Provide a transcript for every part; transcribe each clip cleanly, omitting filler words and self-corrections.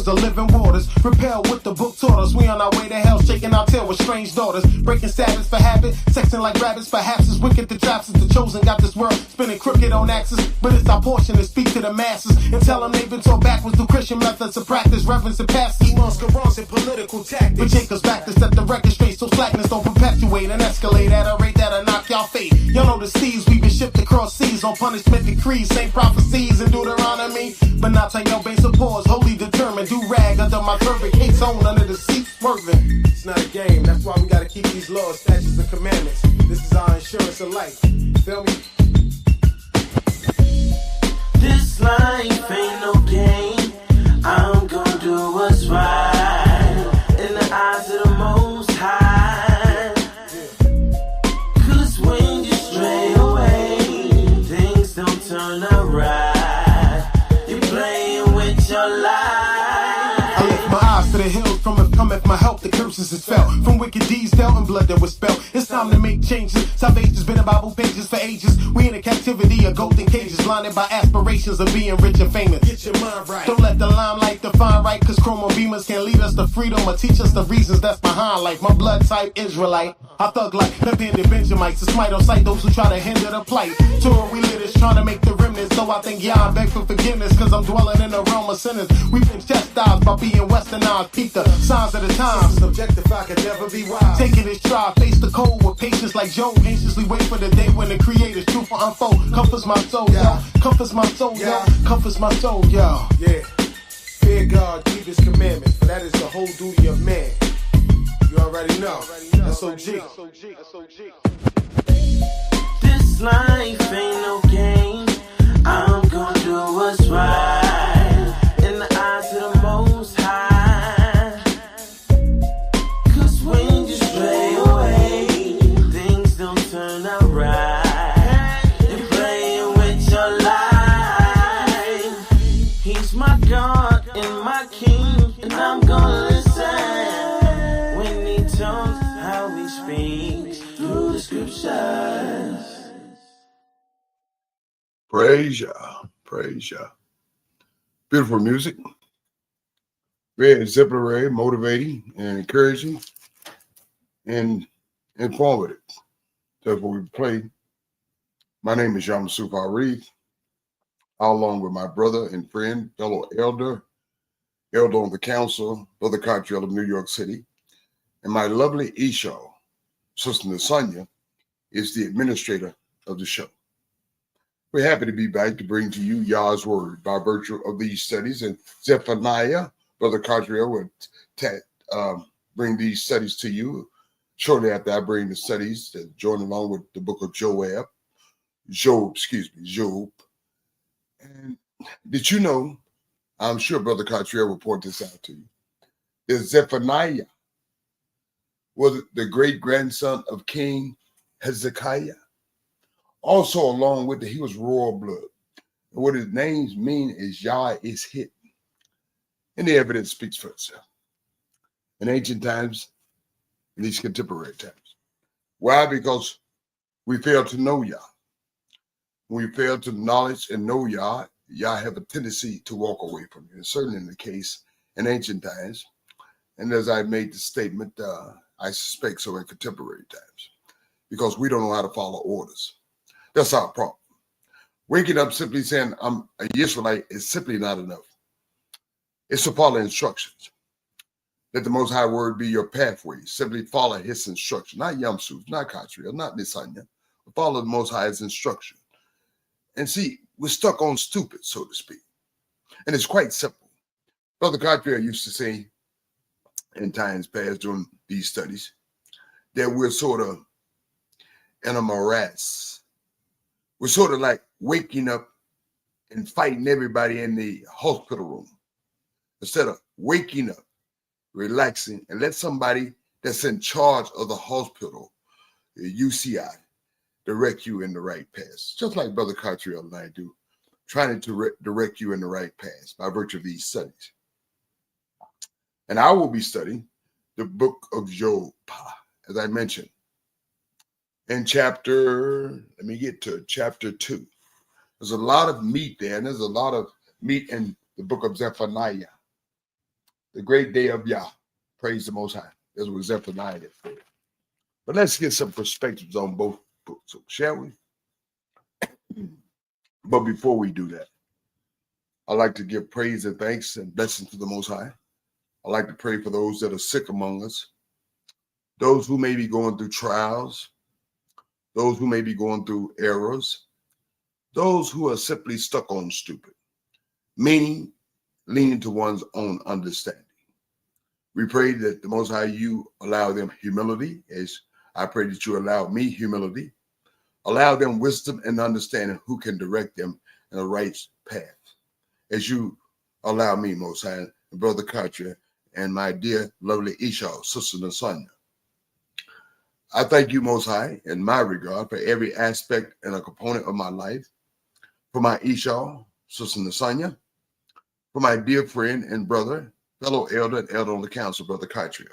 rivers of living waters. Repel what the book taught us. We on our way to hell, shaking our tail with strange daughters. Breaking Sabbaths for habit, sexing like rabbits. Perhaps it's wicked the traps is the chosen. Got this world spinning crooked on axis. But it's our portion to speak to the masses and tell them they've been taught backwards through Christian methods of practice. Reverence and pastors, masquerades and political tactics. But take us back to set the record straight so slackness don't perpetuate and escalate at a rate that'll knock y'all fate. Y'all know the seas we've been shipped across seas on punishment decrees. Same prophecies in Deuteronomy. But not take no base of pause, wholly determined. Do rag under my turban, case on under the seat, swerving. It's not a game, that's why we gotta keep these laws, statutes, and commandments. This is our insurance of life. Feel me? This life ain't no game. I'm gonna do what's right in the eyes of the Most High. Cause when you stray away, things don't turn out right. You're playing with your life. I lift my eyes to the hills from if cometh my help. The curses is felt from wicked deeds dealt and blood that was spelled. It's time to make changes. Salvation's been in Bible pages for ages. We in a captivity of golden cages, blinded by aspirations of being rich and famous. Get your mind right. Don't let the limelight define right, cause chroma beamers can't lead us to freedom or teach us the reasons that's behind life. My blood type Israelite. I thug like left-handed Benjamites to smite on sight those who try to hinder the plight. Tour we lit is trying to make the remnants. So I think I beg for forgiveness, cause I'm dwelling in the realm of sinners. We've been chastised by being westernized. Peep the signs of the times. Subjectified could never be wise. Taking his stride, face the cold with patience like Job. Anxiously wait for the day when the creator's truth will unfold. Comforts my soul, yo. Comforts my soul, yo. Comforts my soul, yo. Yeah. Fear God, keep his commandments, for that is the whole duty of man. You already know. SOG. This life ain't no game. I'm gonna do what's right in the eyes of the Most High. Cause when you stray away, things don't turn out right. You're playing with your life. He's my God and my King, and I'm gonna listen when he tells how he speaks through the scriptures. Praise Yah. Praise Yah. Beautiful music. Very exemplary, motivating, and encouraging, and informative. That's what we play. My name is Yamasuf Arif, along with my brother and friend, fellow elder on the council, Brother Cottrell of New York City, and my lovely Isha, Sister Nasanya, is the administrator of the show. We're happy to be back to bring to you Yah's word by virtue of these studies. And Zephaniah, Brother Cottrell, will bring these studies to you shortly after I bring the studies that join along with the book of Job. And did you know, I'm sure Brother Cottrell will point this out to you, that Zephaniah was the great-grandson of King Hezekiah. Also, along with it, he was royal blood. And what his names mean is Yah is hidden. And the evidence speaks for itself. In ancient times, in these contemporary times. Why? Because we fail to know Yah. When we fail to acknowledge and know Yah, Yah have a tendency to walk away from you. And certainly in the case in ancient times. And as I made the statement, I suspect so in contemporary times. Because we don't know how to follow orders. That's our problem. Waking up simply saying I'm a Israelite is simply not enough. It's to follow instructions. Let the Most High Word be your pathway. Simply follow his instruction. Not Yamsuf, not Cottrell, not Nisanya. But follow the Most High's instruction. And see, we're stuck on stupid, so to speak. And it's quite simple. Brother Cottrell used to say in times past during these studies that we're sort of in a morass. We're sort of like waking up and fighting everybody in the hospital room instead of waking up, relaxing, and let somebody that's in charge of the hospital, the UCI, direct you in the right path. Just like Brother Cottrell and I do, trying to direct you in the right path by virtue of these studies. And I will be studying the book of Job, as I mentioned. In chapter 2. There's a lot of meat there, and there's a lot of meat in the book of Zephaniah. the great day of Yah. Praise the Most High. That's what Zephaniah said. But let's get some perspectives on both books, shall we? But before we do that, I'd like to give praise and thanks and blessings to the Most High. I'd like to pray for those that are sick among us, those who may be going through trials, those who may be going through errors, those who are simply stuck on stupid, meaning leaning to one's own understanding. We pray that the Most High, you allow them humility, as I pray that you allow me humility, allow them wisdom and understanding who can direct them in the right path. As you allow me, Most High, and Brother Cartier, and my dear, lovely Isha, Sister Nasanya. I thank you, Most High, in my regard, for every aspect and a component of my life, for my Isha, Sister Nasanya, for my dear friend and brother, fellow elder and elder on the council, Brother Cartier.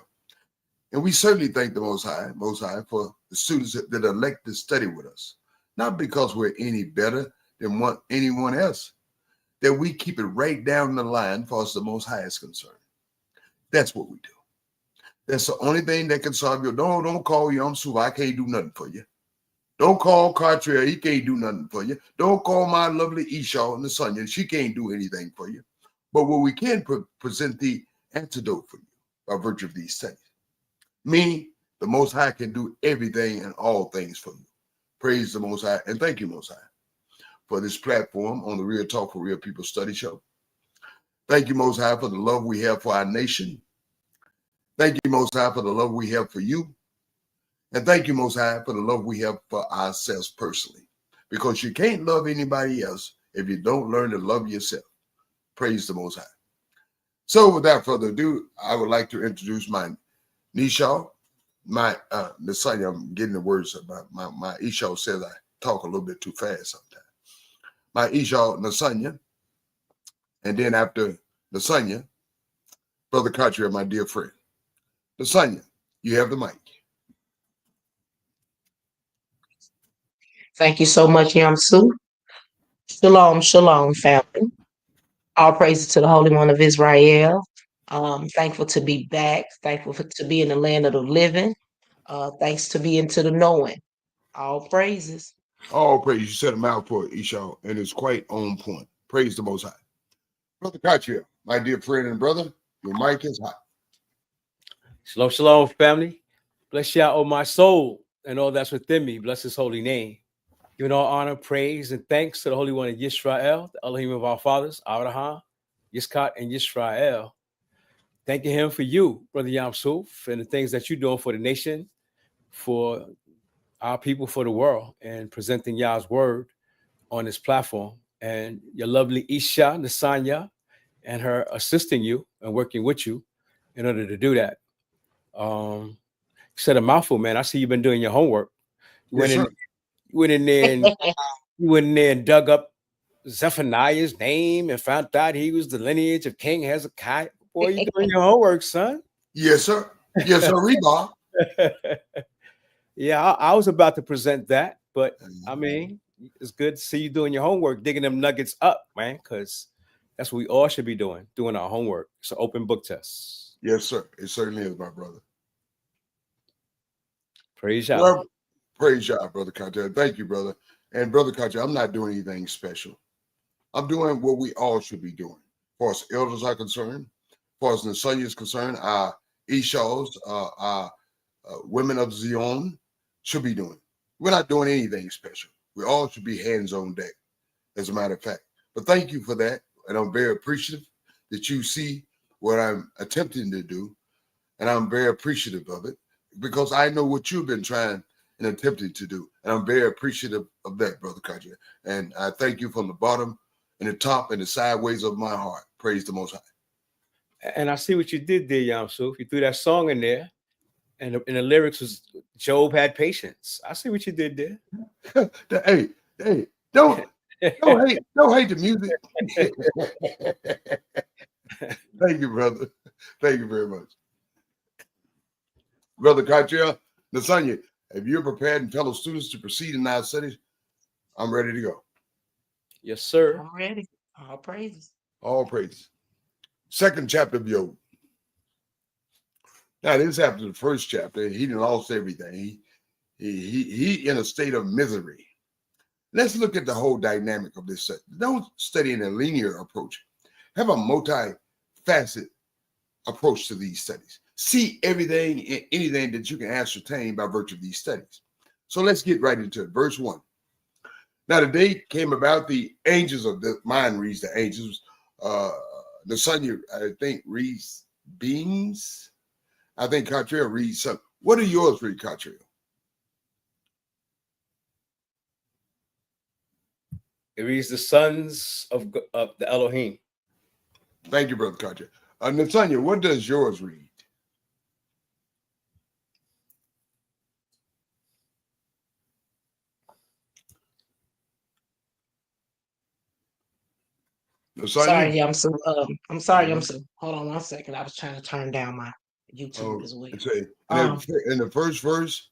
And we certainly thank the Most High, for the students that elect to study with us, not because we're any better than anyone else, that we keep it right down the line for us the Most High is concerned. That's what we do. That's the only thing that can solve you. Don't call Yom Suva. I can't do nothing for you. Don't call Cartier. He can't do nothing for you. Don't call my lovely Esau and the Sonia. She can't do anything for you. But what we can present the antidote for you by virtue of these studies. Me, the Most High, can do everything and all things for you. Praise the Most High. And thank you, Most High, for this platform on the Real Talk for Real People Study Show. Thank you, Most High, for the love we have for our nation. Thank you, Most High, for the love we have for you. And thank you, Most High, for the love we have for ourselves personally. Because you can't love anybody else if you don't learn to love yourself. Praise the Most High. So without further ado, I would like to introduce my Nisha, Nasanya. I'm getting the words about my Isha says I talk a little bit too fast sometimes. My Isha, Nasanya. And then after Nasanya, Brother Cartier, my dear friend. Nasanya, you have the mic. Thank you so much, Yamsu. Shalom, shalom, family. All praises to the Holy One of Israel. Thankful to be back. Thankful to be in the land of the living. Thanks to be into the knowing. All praises. All praise. You said a mouthful, Isha, and it's quite on point. Praise the Most High. Brother Cartier, my dear friend and brother, your mic is hot. Shalom, shalom, family. Bless Yah, oh my soul, and all that's within me. Bless his holy name. Giving all honor, praise, and thanks to the Holy One of Yisrael, the Elohim of our fathers, Abraham, Yitzchak, and Yisrael. Thanking him for you, Brother Yamsuf, and the things that you're doing for the nation, for our people, for the world, and presenting Yah's word on this platform. And your lovely Isha, Nasanya, and her assisting you and working with you in order to do that. You said a mouthful, man. I see you've been doing your homework. You went in there and dug up Zephaniah's name and found out he was the lineage of King Hezekiah. Boy, you doing your homework, son. Yes, sir. Yes, sir, Reba. Yeah, I was about to present that, but I mean, it's good to see you doing your homework, digging them nuggets up, man, because that's what we all should be doing our homework. It's an open book test. Yes, sir. It certainly is, my brother. Praise Yah. Well, praise Yah, Brother Cartier. Thank you, brother. And Brother Cartier, I'm not doing anything special. I'm doing what we all should be doing. As far as elders are concerned, as far as Nasanya is concerned, our Ishas, our women of Zion should be doing. We're not doing anything special. We all should be hands on deck, as a matter of fact. But thank you for that. And I'm very appreciative that you see what I'm attempting to do. And I'm very appreciative of it because I know what you've been trying and attempting to do. And I'm very appreciative of that, Brother Cartier. And I thank you from the bottom and the top and the sideways of my heart. Praise the Most High. And I see what you did there, Yamsuf. You threw that song in there. And the lyrics was Job had patience. I see what you did there. Hey, don't hate the music. Thank you, brother. Thank you very much. Brother Cartier, Nasanya, if you're prepared and fellow students to proceed in our studies, I'm ready to go. Yes, sir. I'm ready. All praises. All praise. Second chapter of Job. Now, this after the first chapter. He done lost everything. He in a state of misery. Let's look at the whole dynamic of this study. Don't study in a linear approach. Have a multi-faceted approach to these studies. See everything and anything that you can ascertain by virtue of these studies. So let's get right into it. Verse 1. Now the day came about, the angels of the mine reads the angels. The son, I think, reads beings. I think Cottrell reads something. What do yours read, Cottrell? It reads the sons of the Elohim. Thank you, Brother Cottrell. Nathaniel, what does yours read? Sorry, yeah, I'm sorry, hold on one second. I was trying to turn down my YouTube as well. In the first verse,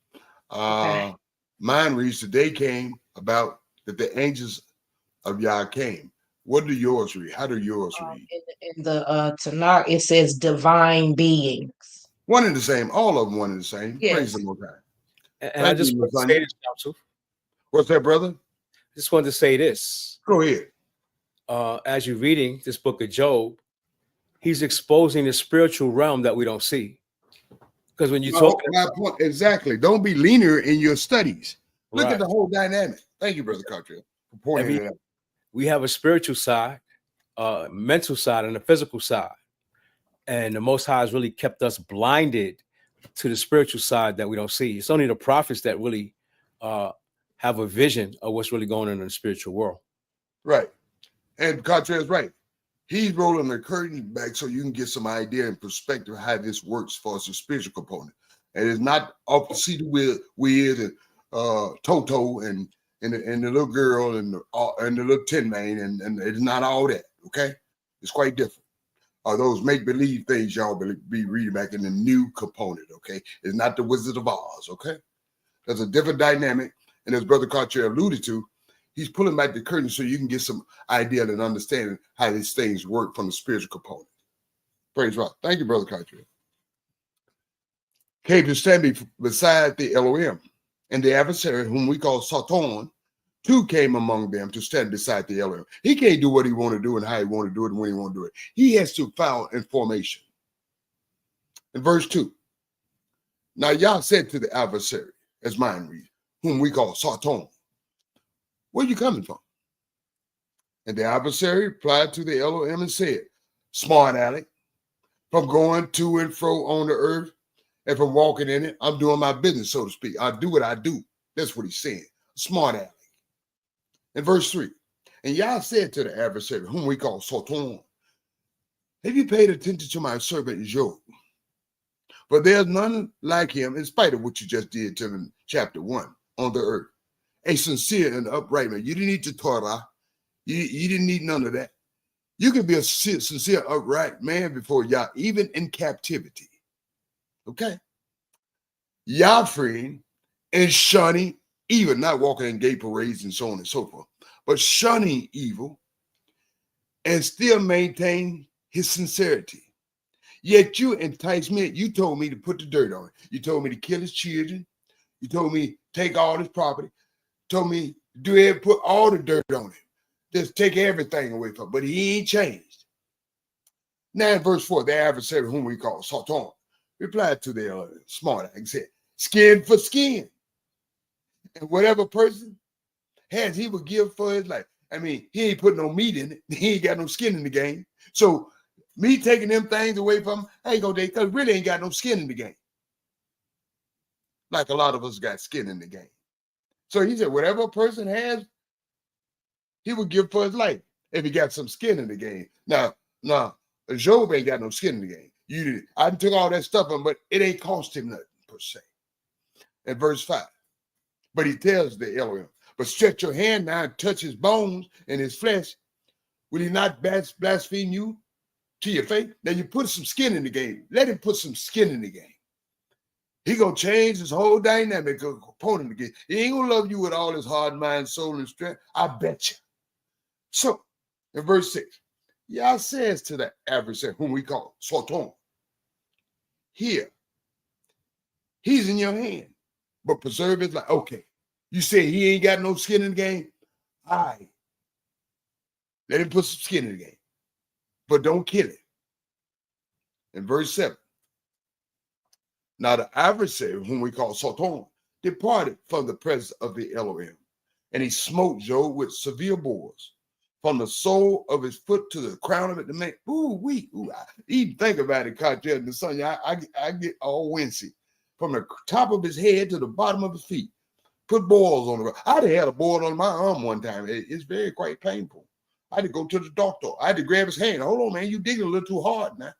Okay. mine reads, the day came about that the angels of Yah came. What do yours read? How do yours read? In the Tanakh, it says divine beings. One and the same, all of them one and the same. Yes. Praise the Most High. And I just want to say this, Council. What's that, brother? Just wanted to say this. Go ahead. As you're reading this book of Job, he's exposing the spiritual realm that we don't see. Because when you talk, exactly, don't be linear in your studies. Look Right. at the whole dynamic. Thank you, Brother Cottrell, for pointing it out. We have a spiritual side, mental side, and a physical side. And the Most High has really kept us blinded to the spiritual side that we don't see. It's only the prophets that really have a vision of what's really going on in the spiritual world. Right. And Cottrell's right. He's rolling the curtain back so you can get some idea and perspective of how this works for us, the spiritual component. And it's not off the seat with and Toto and the little girl and the little Tin Man, and it's not all that. Okay, it's quite different. Those make-believe things y'all be reading back in the new component. Okay, it's not the Wizard of Oz. Okay, there's a different dynamic, and as Brother Cottrell alluded to, he's pulling back the curtain so you can get some idea and understanding how these things work from the spiritual component. Praise God. Thank you, Brother Cottrell. Came to stand beside the Elohim, and the adversary, whom we call Satan, too came among them to stand beside the Elohim. He can't do what he want to do and how he want to do it and when he want to do it. He has to follow in formation. In verse 2, now Yah said to the adversary, as mine reads, whom we call Satan, where you coming from? And the adversary replied to the Elohim and said, smart aleck, from going to and fro on the earth and from walking in it, I'm doing my business, so to speak. I do what I do. That's what he's saying. Smart aleck. In verse 3, and Yah said to the adversary, whom we call Satan, have you paid attention to my servant Job? For there's none like him, in spite of what you just did to him in chapter 1 on the earth. A sincere and upright man. You didn't need the Torah. You didn't need none of that. You can be a sincere, upright man before Yah, even in captivity. Okay? Yah freeing and shunning evil, not walking in gay parades and so on and so forth, but shunning evil and still maintain his sincerity. Yet you enticed me. You told me to put the dirt on it. You told me to kill his children. You told me take all his property. Told me do it, put all the dirt on him. Just take everything away from him. But he ain't changed. Now in verse 4, the adversary, whom we call Satan, replied to the smart and said, skin for skin. And whatever person has, he will give for his life. I mean, he ain't putting no meat in it. He ain't got no skin in the game. So me taking them things away from him, I ain't gonna take, because really ain't got no skin in the game. Like a lot of us got skin in the game. So he said, whatever a person has, he would give for his life if he got some skin in the game. Now, Job ain't got no skin in the game. I took all that stuff from him, but it ain't cost him nothing per se. In verse 5, but he tells the Elohim, but stretch your hand now and touch his bones and his flesh. Will he not blaspheme you to your face? Now you put some skin in the game. Let him put some skin in the game. He gonna change his whole dynamic of component again. He ain't gonna love you with all his heart, mind, soul, and strength. I bet you. So, in verse 6, Yah says to the adversary, whom we call Satan, here, He's in your hand. But preserve his life. Okay. You say he ain't got no skin in the game? All right. Let him put some skin in the game. But don't kill it. In verse 7. Now the adversary, whom we call Satan, departed from the presence of the Elohim, and he smote Job with severe bores, from the sole of his foot to the crown of it. To make even think about it, Cartel in the sun. I get all wincy from the top of his head to the bottom of his feet. Put boils on the ground. I'd had a boil on my arm one time. It's very quite painful. I had to go to the doctor. I had to grab his hand. Hold on, man, you digging a little too hard now.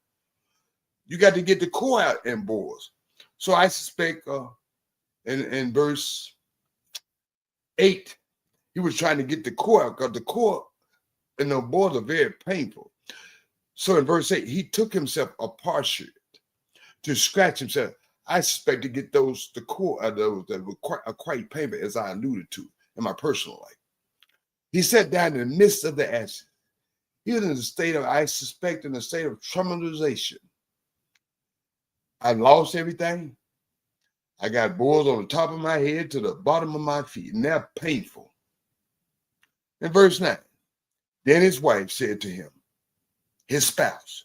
You got to get the core out in boils. So I suspect in verse 8, he was trying to get the core out because the core and the boils are very painful. So in verse 8, he took himself a potsherd to scratch himself. I suspect to get the core out of those that were quite painful, as I alluded to in my personal life. He sat down in the midst of the ashes. He was in a state of, I suspect, in a state of traumatization. I lost everything. I got boils on the top of my head to the bottom of my feet, and they're painful. In verse 9, then his wife said to him, his spouse,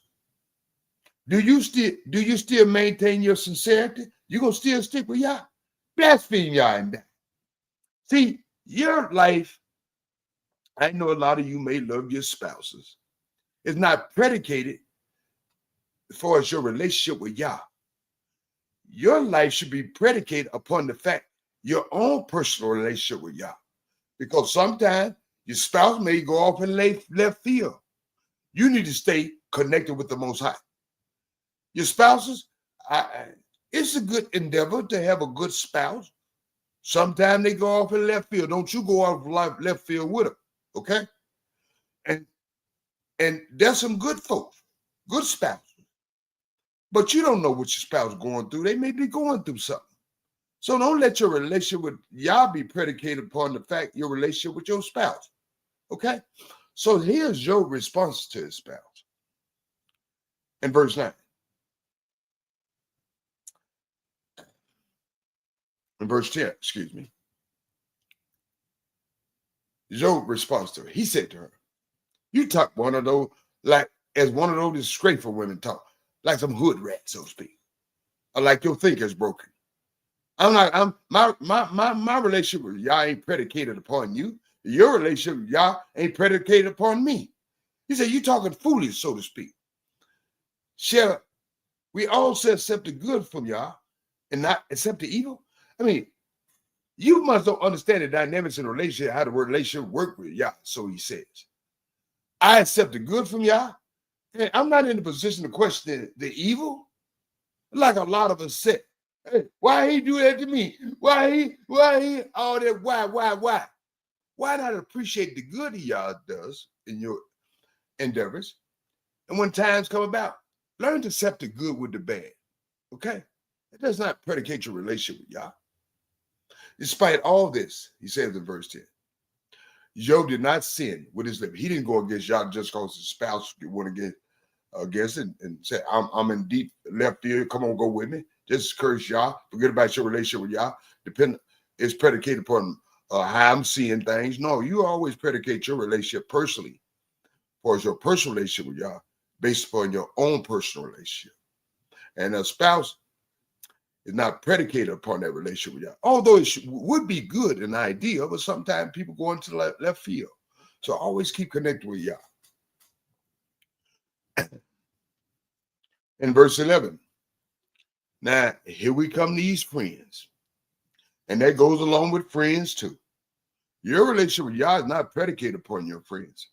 do you still maintain your sincerity? You gonna still stick with Yah? Blaspheme Yah and die. See, your life, I know a lot of you may love your spouses. It's not predicated as far as your relationship with Yah. Your life should be predicated upon the fact your own personal relationship with Yah. Because sometimes your spouse may go off in left field. You need to stay connected with the Most High. Your spouses, it's a good endeavor to have a good spouse. Sometimes they go off in left field. Don't you go off left field with them, okay? And there's some good folks, good spouses. But you don't know what your spouse is going through. They may be going through something. So don't let your relationship with Yah be predicated upon the fact your relationship with your spouse, okay? So here's Job's response to his spouse. In verse 9. In verse 10, excuse me. Job responds to her. He said to her, you talk one of those, like as one of those disgraceful women talk, like some hood rat, so to speak. Or like your thinker's broken. My relationship with Yah ain't predicated upon you. Your relationship with Yah ain't predicated upon me. He said, you talking foolish, so to speak. Shall we all say accept the good from Yah and not accept the evil? I mean, you must don't understand the dynamics in a relationship, how the relationship work with Yah, so he says. I accept the good from Yah, and I'm not in a position to question the evil, like a lot of us said. Hey, why he do that to me? Why he, all that, why? Why not appreciate the good Yah does in your endeavors? And when times come about, learn to accept the good with the bad, okay? It does not predicate your relationship with Yah. Despite all this, he says in verse 10, Job did not sin with his lips. He didn't go against Yah just because his spouse went against it and say, I'm in deep left field. Come on, go with me. Just curse Yah. Forget about your relationship with Yah. It's predicated upon how I'm seeing things. No, you always predicate your relationship personally, or your personal relationship with Yah, based upon your own personal relationship. And a spouse is not predicated upon that relationship with Yah. Although it would be good and ideal, but sometimes people go into the left field. So always keep connected with Yah. In verse 11, now here we come to these friends. And that goes along with friends too. Your relationship with Yah is not predicated upon your friends.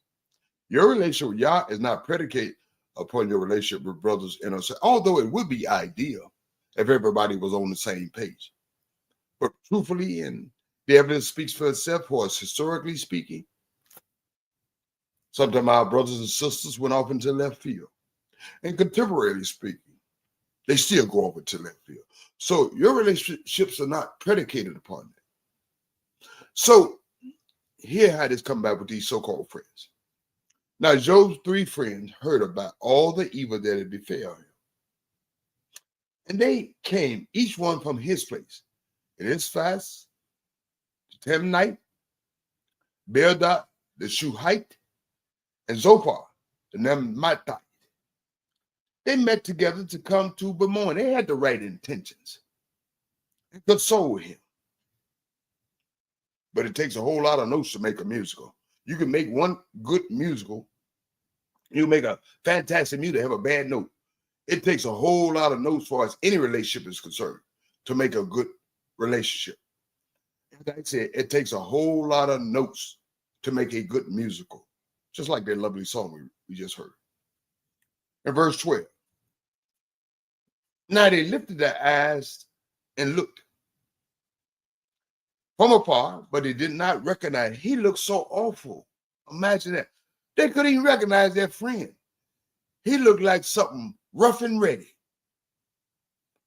Your relationship with Yah is not predicated upon your relationship with brothers and us. Although it would be ideal if everybody was on the same page. But truthfully, and the evidence speaks for itself, for us historically speaking, sometimes our brothers and sisters went off into left field. And contemporarily speaking, they still go over to left field. So your relationships are not predicated upon that. So here how this come back with these so-called friends. Now Job's 3 friends heard about all the evil that had befell him. And they came, each one from his place. It is fast, the Temanite, Bildad, the Shuhite, and Zophar, the Naamathite. They met together to come to bemoan. They had the right intentions and console him. But it takes a whole lot of notes to make a musical. You can make one good musical. You make a fantastic music, have a bad note. It takes a whole lot of notes as far as any relationship is concerned to make a good relationship. Like I said, it takes a whole lot of notes to make a good musical, just like that lovely song we just heard. In verse 12, now they lifted their eyes and looked from afar, but they did not recognize. He looked so awful. Imagine that. They couldn't even recognize their friend. He looked like something rough and ready.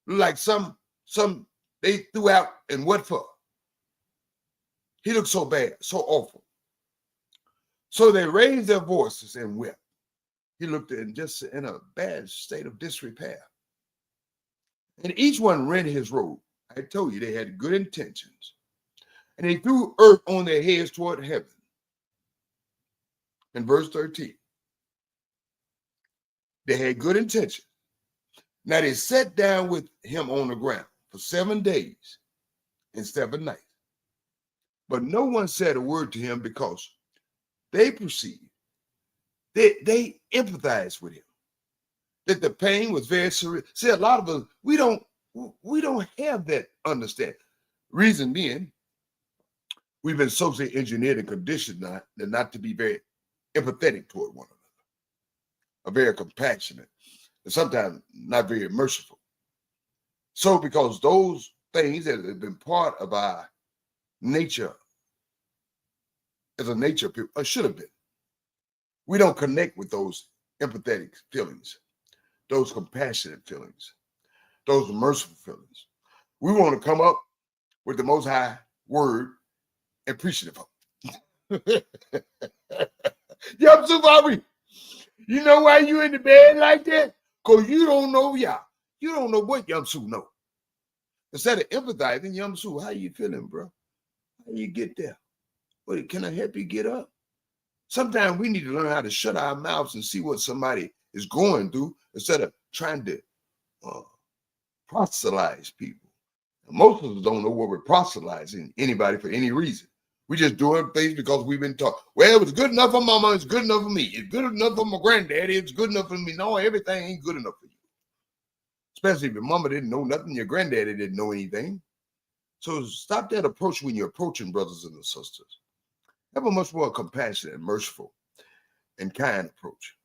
Like some they threw out and what for? He looked so bad, so awful. So they raised their voices and wept. He looked just in a bad state of disrepair. And each one rent his robe. I told you they had good intentions. And they threw earth on their heads toward heaven. In verse 13, they had good intention. Now they sat down with him on the ground for 7 days and 7 nights. But no one said a word to him because they perceived, they empathized with him, that the pain was very serious. See, a lot of us, we don't have that understanding. Reason being, we've been socially engineered and conditioned not to be very empathetic toward one another, very compassionate, and sometimes not very merciful. So because those things that have been part of our nature as a nature people, or should have been, we don't connect with those empathetic feelings, those compassionate feelings, those merciful feelings. We want to come up with the Most High word and preach it for them. Yamsu Bobby, you know why you in the bed like that? Because you don't know Yah. You don't know what Yamsu know. Instead of empathizing, Yamsu, how you feeling, bro? How you get there? Well, can I help you get up? Sometimes we need to learn how to shut our mouths and see what somebody is going through instead of trying to proselytize people. Most of us don't know what we're proselytizing anybody for any reason. We just doing things because we've been taught. Well, it was good enough for mama, it's good enough for me. It's good enough for my granddaddy, it's good enough for me. No, everything ain't good enough for you. Especially if your mama didn't know nothing, your granddaddy didn't know anything. So stop that approach when you're approaching brothers and sisters. Have a much more compassionate, merciful, and kind approach.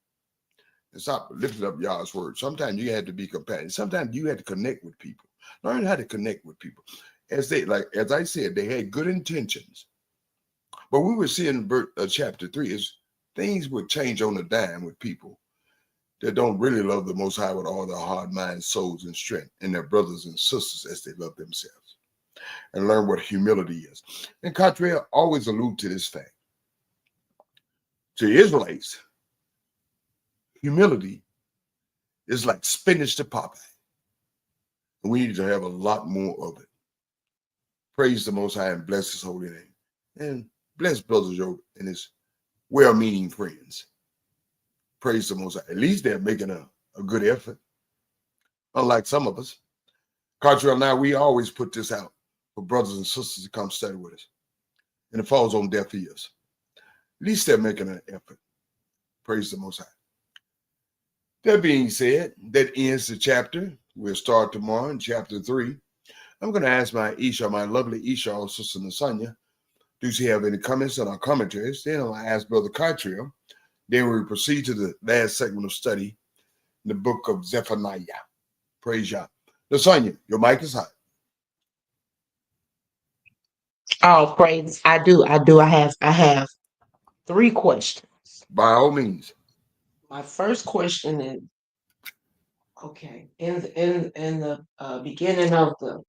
And stop lifting up Yah's word. Sometimes you have to be compassionate. Sometimes you have to connect with people. Learn how to connect with people. As I said, they had good intentions. But we were seeing chapter 3 is things would change on a dime with people that don't really love the Most High with all their heart, mind, souls, and strength, and their brothers and sisters as they love themselves, and learn what humility is. And Cottrell always allude to this fact. To Israelites, humility is like spinach to Popeye. And we need to have a lot more of it. Praise the Most High and bless his holy name. And bless Brother Job and his well-meaning friends. Praise the Most High. At least they're making a good effort. Unlike some of us. Cottrell, now we always put this out for brothers and sisters to come study with us. And it falls on deaf ears. At least they're making an effort. Praise the Most High. That being said, that ends the chapter. We'll start tomorrow in chapter 3. I'm going to ask my lovely Isha, Sister Nasanya, do she have any comments on our commentaries? Then I'll ask Brother Cottrell. Then we proceed to the last segment of study in the book of Zephaniah. Praise Yah. Nasanya, your mic is hot. Oh, praise. I do. I have 3 questions. By all means. My first question is, okay, in the beginning of the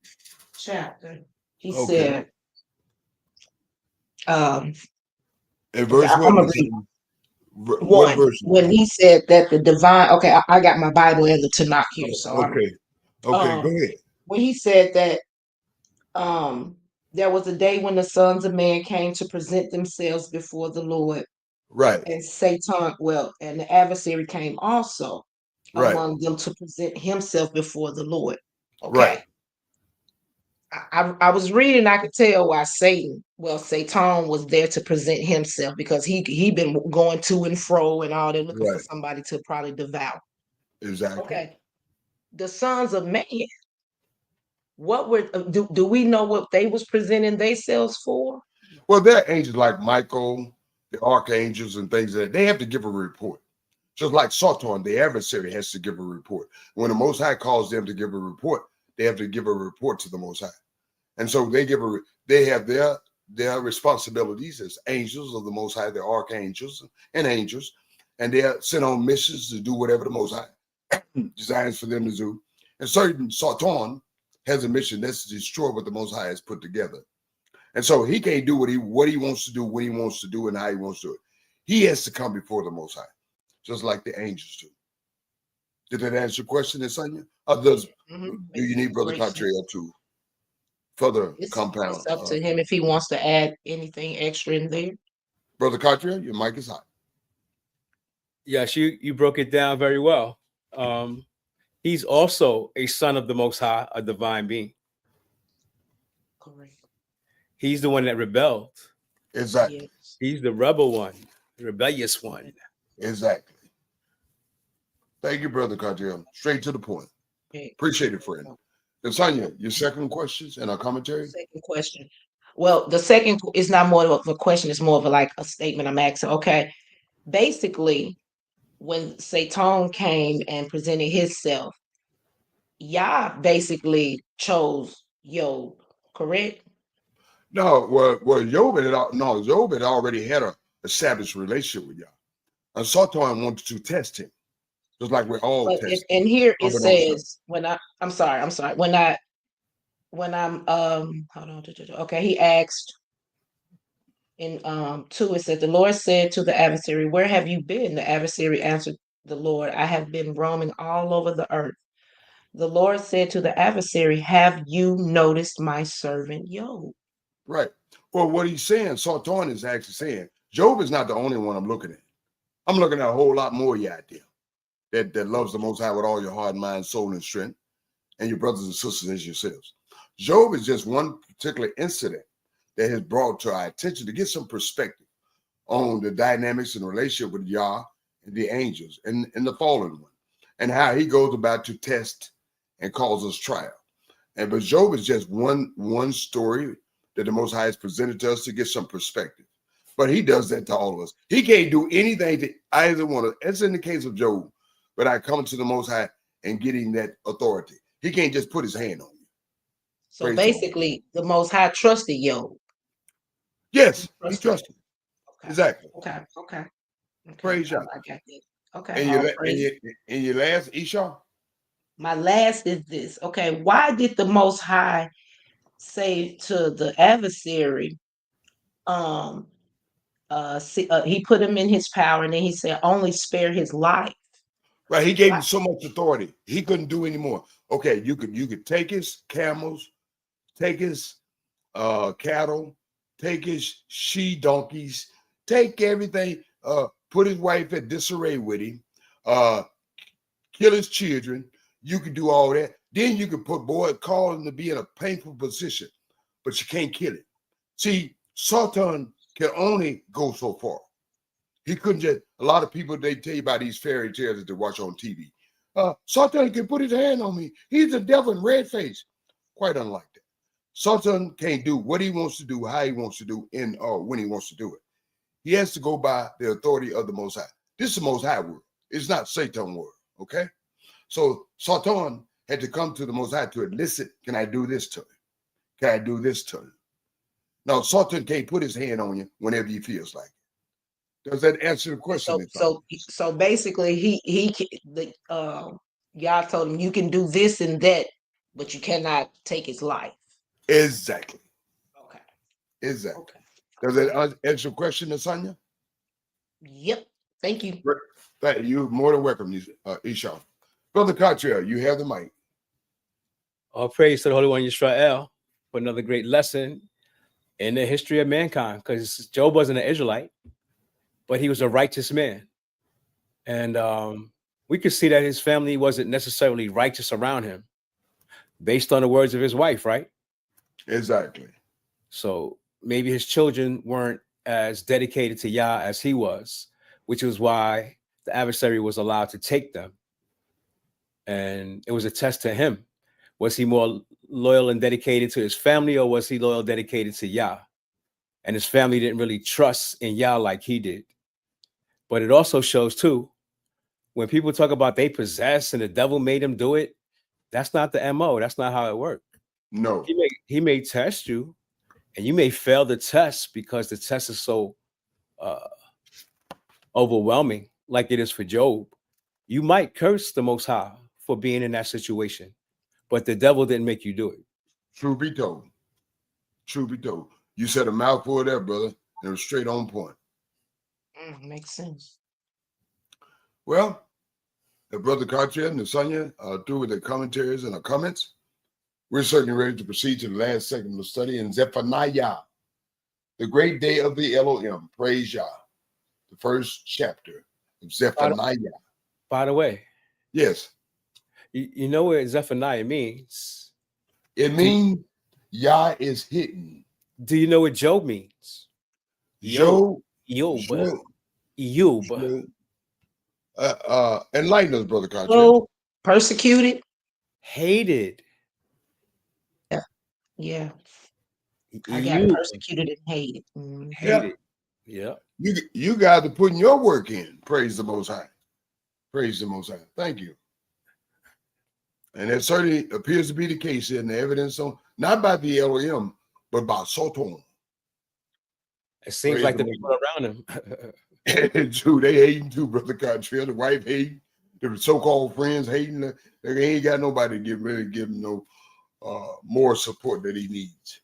chapter, he said, in verse I'm gonna read what verse? When he said that the divine, okay, I got my Bible and the Tanakh here, so okay. Okay, go ahead. when he said that there was a day when the sons of man came to present themselves before the Lord, Right, and Satan, well, and the adversary came also right, among them to present himself before the Lord. right. Okay. I was reading, I could tell why Satan was there to present himself, because he been going to and fro and all that, looking for Right. somebody to probably devour. Exactly. Okay. The sons of man, what were do we know what they was presenting themselves for? Well, there are angels like Michael, the archangels, and things that they have to give a report. Just like Satan, the adversary, has to give a report. When the Most High calls them to give a report, they have to give a report to the Most High, and so they have their responsibilities as angels of the Most High, the archangels and angels, and they are sent on missions to do whatever the Most High designs for them to do. And certain Satan has a mission that's to destroy what the Most High has put together. And so he can't do what he wants to do, when he wants to do, and how he wants to do it. He has to come before the Most High, just like the angels do. Did that answer your question, Sonia? Do you need Brother Cottrell to further compound? It's up to him if he wants to add anything extra in there. Brother Cottrell, your mic is hot. Yes, you broke it down very well. He's also a son of the Most High, a divine being. Correct. He's the one that rebelled. Exactly. Yes. He's the rebel one, the rebellious one. Exactly. Thank you, Brother Cottrell. Straight to the point. Okay. Appreciate it, friend. And Sonia, your second questions and our commentary? Second question. Well, the second is not more of a question, it's more of like a statement I'm asking. Okay. Basically, when Satan came and presented himself, Yah basically chose Job, correct? No, well, Job had already had a established relationship with Yah. And Satan wanted to test him, just like we're all tested. And here it says, I'm sorry, when I'm hold on, okay, he asked in 2, it said, the Lord said to the adversary, where have you been? The adversary answered the Lord, I have been roaming all over the earth. The Lord said to the adversary, have you noticed my servant Job? Right. Well, what he's saying, Satan is actually saying, Job is not the only one I'm looking at. I'm looking at a whole lot more of you out there that loves the Most High with all your heart, mind, soul, and strength, and your brothers and sisters as yourselves. Job is just one particular incident that has brought to our attention to get some perspective on the dynamics and relationship with Yah and the angels and the fallen one, and how he goes about to test and cause us trial. But Job is just one story that the Most High has presented to us to get some perspective. But he does that to all of us. He can't do anything to either one of us. As in the case of Job, without coming to the Most High and getting that authority. He can't just put his hand on you. So Praise basically, the Most High trusted Job. Yes, he trusted. Okay. Exactly. Okay. Praise Yah. I got that. Okay. And your last, Esau? My last is this. Okay, why did the Most High say to the adversary, he put him in his power, and then he said, only spare his life? Right, he gave him so much authority. He couldn't do anymore. Okay, you could take his camels, take his cattle, take his she-donkeys, take everything, put his wife at disarray with him, kill his children. You could do all that. Then you could call him to be in a painful position, but you can't kill him. See, Satan can only go so far. He couldn't just, a lot of people, they tell you about these fairy tales that they watch on TV. Satan can put his hand on me. He's the devil in red face. Quite unlike that. Satan can't do what he wants to do, how he wants to do, and when he wants to do it. He has to go by the authority of the Most High. This is the Most High world. It's not Satan's world, okay? So Satan had to come to the Most High to elicit, can I do this to him? Can I do this to him? Now, Satan can't put his hand on you whenever he feels like it. Does that answer the question? So basically, y'all told him you can do this and that, but you cannot take his life. Exactly. Okay. Exactly. Okay. Does that answer your question, Nasanya? Yep. Thank you. Thank you. You're more than welcome, Esau. Brother Cottrell, you have the mic. All praise to the Holy One Yisrael for another great lesson in the history of mankind. Because Job wasn't an Israelite, but he was a righteous man. And we could see that his family wasn't necessarily righteous around him based on the words of his wife, right? Exactly. So maybe his children weren't as dedicated to Yah as he was, which was why the adversary was allowed to take them. And it was a test to him. Was he more loyal and dedicated to his family, or was he loyal and dedicated to Yah? And his family didn't really trust in Yah like he did. But it also shows too, when people talk about they possess and the devil made them do it, that's not the MO. That's not how it worked. No. He may test you, and you may fail the test because the test is so overwhelming, like it is for Job. You might curse the Most High for being in that situation, but the devil didn't make you do it. True be told. True be told. You said a mouthful there, brother, and it was straight on point. Makes sense. Well, the brother Cartier and the Sonia are through with their commentaries and their comments. We're certainly ready to proceed to the last segment of the study in Zephaniah, the great day of the Elohim. Praise Yah. The first chapter of Zephaniah. By the way, yes. You know what Zephaniah means? It means Yah is hidden. Do you know what Job means? Job. Enlighten us, brother Cartier. Oh, persecuted. Hated. Yeah. I got persecuted and hated. Hated. Yeah. You guys are putting your work in. Praise the Most High. Praise the Most High. Thank you. And it certainly appears to be the case in the evidence on not by the Elohim, but by Soton. It seems Praise like the the people around him. True, they hating too, brother Cartier. The wife hating, the so-called friends hating. They ain't got nobody to give him no more support that he needs.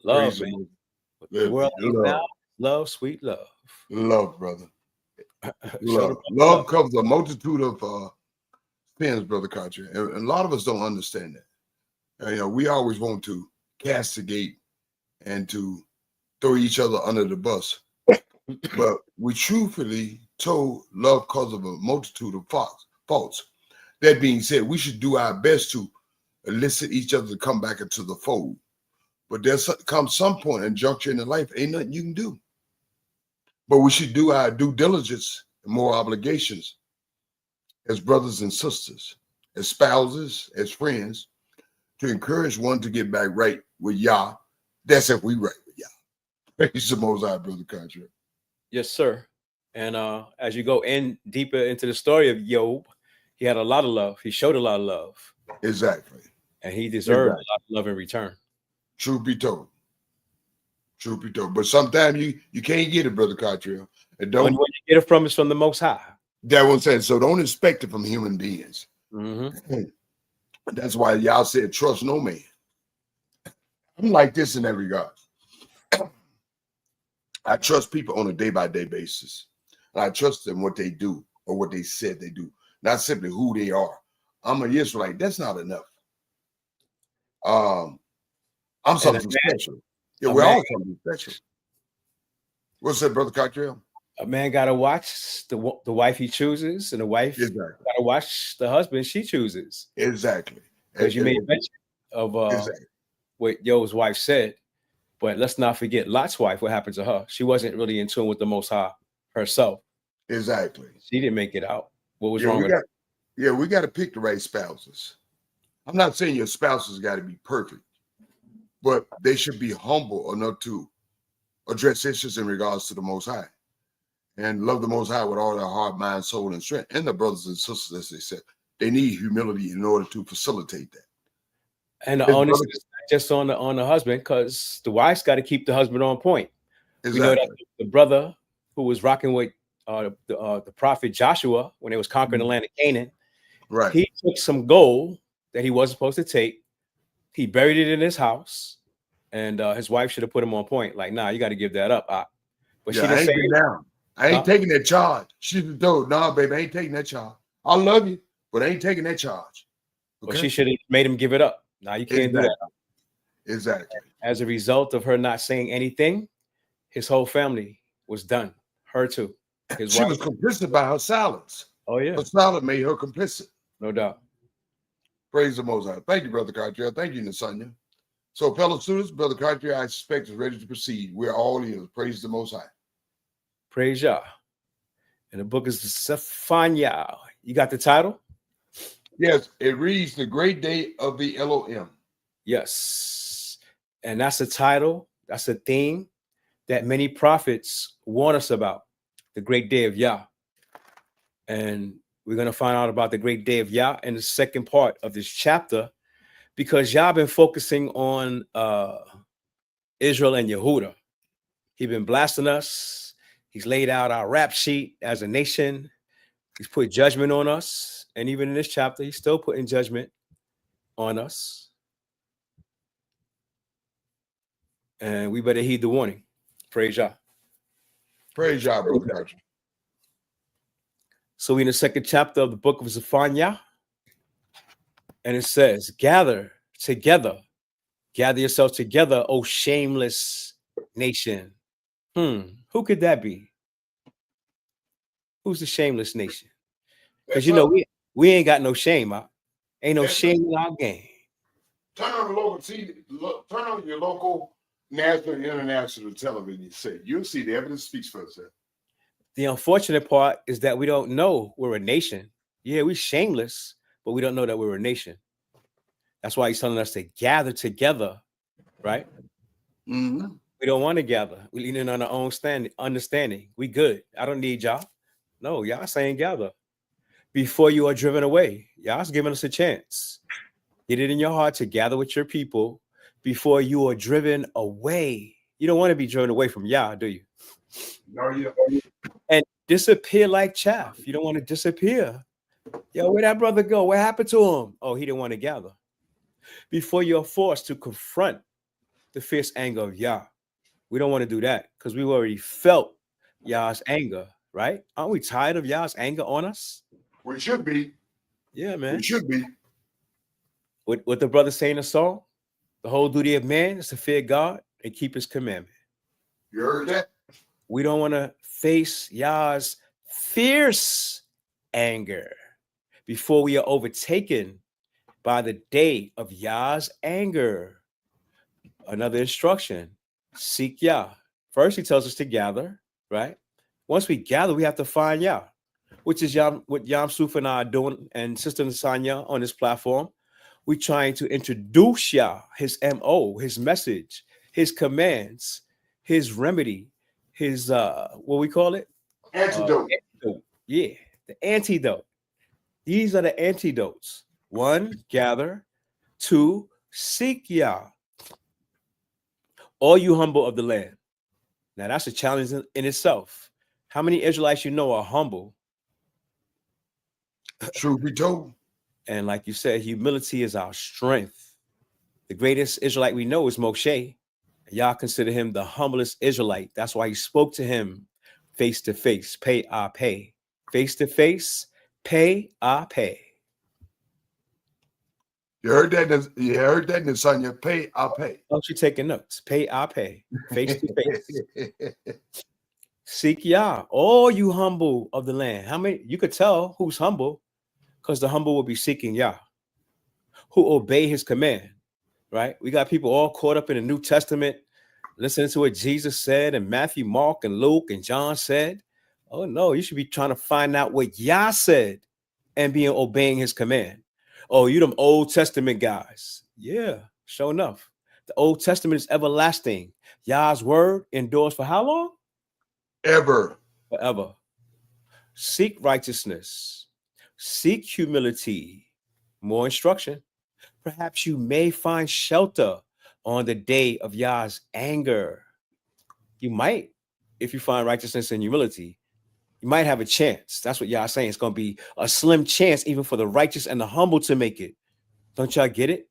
Love, man. The world now, love, sweet love. Love, brother. Love covers a multitude of sins, brother Cartier. And a lot of us don't understand that. And, we always want to castigate and to throw each other under the bus. But we truthfully told love causes of a multitude of faults. That being said, we should do our best to elicit each other to come back into the fold. But there's come some point in juncture in life, ain't nothing you can do. But we should do our due diligence and more obligations as brothers and sisters, as spouses, as friends, to encourage one to get back right with Yah. That's if we right with Yah. Praise the Most High, brother Cartier. Yes, sir. And as you go in deeper into the story of Job, he had a lot of love. He showed a lot of love. Exactly. And he deserved a lot of love in return. Truth be told. Truth be told. But sometimes you can't get it, brother Cartier. And don't. When you get it from is from the Most High. That one said, so don't expect it from human beings. Mm-hmm. That's why y'all said, trust no man. I'm like this in that regard. I trust people on a day-by-day basis. And I trust them what they do or what they said they do, not simply who they are. I'm an Israelite. That's not enough. I'm something special. Yeah, we're all something special. What's that, brother Cartier? A man got to watch the wife he chooses, and the wife got to watch the husband she chooses. Exactly. Because you made mention of what Joe's wife said, but let's not forget Lot's wife. What happened to her? She wasn't really in tune with the Most High herself. Exactly. She didn't make it out. What was wrong with her? Yeah, we got to pick the right spouses. I'm not saying your spouses got to be perfect, but they should be humble enough to address issues in regards to the Most High and love the Most High with all their heart, mind, soul, and strength. And the brothers and sisters, as they said, they need humility in order to facilitate that. And the onus is not just on the husband, because the wife's got to keep the husband on point. Exactly. We know that the brother who was rocking with the prophet Joshua when they was conquering the land of Canaan, right? He took some gold that he wasn't supposed to take. He buried it in his house, and his wife should have put him on point. Like, nah, you got to give that up. But she didn't say down. I ain't taking that charge. She told, nah, baby, I ain't taking that charge. I love you, but I ain't taking that charge. Okay? Well, she should have made him give it up. Now you can't do that. Exactly. As a result of her not saying anything, his whole family was done. Her too. His She wife. was complicit by her silence. Oh yeah, Her silence made her complicit. no doubt. Praise the Most High. Thank you, Brother Cartier. Thank you, Nasanya. So, fellow students, Brother Cartier, I suspect, is ready to proceed. We're all ears. Praise the Most High. Praise Yah. And the book is the Zephaniah. You got the title? Yes, it reads the great day of the Elohim. Yes. And that's a title, that's a theme that many prophets warn us about, the great day of Yah. And we're going to find out about the great day of Yah in the second part of this chapter, because Yah been focusing on Israel and Yehuda. He's been blasting us. He's laid out our rap sheet as a nation. He's put judgment on us. And even in this chapter, he's still putting judgment on us. And we better heed the warning. Praise Yah. Praise Yah, Brother Cartier. So we're in the second chapter of the book of Zephaniah. And it says, gather together. Gather yourselves together, O shameless nation. Who could that be? Who's the shameless nation? Because you know we ain't got no shame. Ain't no shame in our game. Turn on the local TV. Turn on your local national and international television. You'll see the evidence speaks for itself. The unfortunate part is that we don't know we're a nation. Yeah, we're shameless, but we don't know that we're a nation. That's why he's telling us to gather together, right? Mm-hmm. We don't want to gather. We're leaning on our own understanding. We good. I don't need y'all. No, y'all saying gather. Before you are driven away, y'all's giving us a chance. Get it in your heart to gather with your people before you are driven away. You don't want to be driven away from Yah, do you? No, yeah. And disappear like chaff. You don't want to disappear. Yo, where'd that brother go? What happened to him? Oh, he didn't want to gather. Before you're forced to confront the fierce anger of Yah. We don't want to do that because we've already felt Yah's anger, right? Aren't we tired of Yah's anger on us? We should be. Yeah, man. We should be. What the brother saying in the song? The whole duty of man is to fear God and keep his commandment. You heard that? We don't want to face Yah's fierce anger before we are overtaken by the day of Yah's anger. Another instruction, seek Yah. First, he tells us to gather, right? Once we gather, we have to find Yah, which is what Yam Suf and I are doing, and Sister Nasanya on this platform. We're trying to introduce Yah, his MO, his message, his commands, his remedy, his, what we call it? Antidote. Yeah, the antidote. These are the antidotes. 1, gather. 2, seek Yah. All you humble of the land. Now, that's a challenge in itself. How many Israelites you know are humble? Truth be told. And like you said, humility is our strength. The greatest Israelite we know is Moshe. Y'all consider him the humblest Israelite. That's why he spoke to him face to face. Pay, I pay. Face to face, pay, I pay. You heard that? You heard that, Nasanya? Pay, I pay. Don't you taking notes? Pay, I pay. Face to face. Seek Yah, all you humble of the land. How many? You could tell who's humble because the humble will be seeking Yah, who obey his command, right? We got people all caught up in the New Testament, listening to what Jesus said and Matthew, Mark, and Luke, and John said. Oh, no, you should be trying to find out what Yah said and be obeying his command. Oh, you them Old Testament guys. Yeah, sure enough. The Old Testament is everlasting. Yah's word endures for how long? Ever. Forever. Seek righteousness. Seek humility. More instruction. Perhaps you may find shelter on the day of Yah's anger. You might, if you find righteousness and humility, you might have a chance. That's what Yah's saying. It's going to be a slim chance even for the righteous and the humble to make it. Don't y'all get it?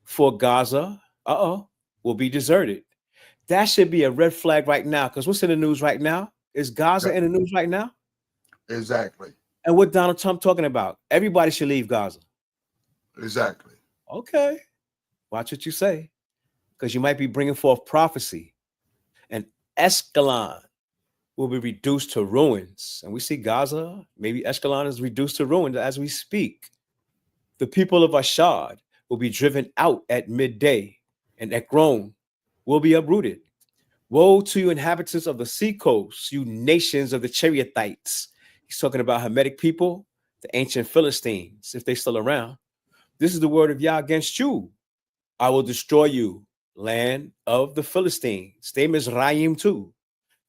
For Gaza, will be deserted. That should be a red flag right now, because what's in the news right now? Is Gaza in the news right now? Exactly. And what Donald Trump talking about? Everybody should leave Gaza. Exactly. Okay. Watch what you say, because you might be bringing forth prophecy. And Escalon will be reduced to ruins. And we see Gaza, maybe Escalon is reduced to ruins as we speak. The people of Ashad will be driven out at midday, and Ekron will be uprooted. Woe to you, inhabitants of the seacoast, you nations of the Cherethites. He's talking about Hamitic people, the ancient Philistines, if they're still around. This is the word of Yah against you. I will destroy you, land of the Philistines. They Mizraim too.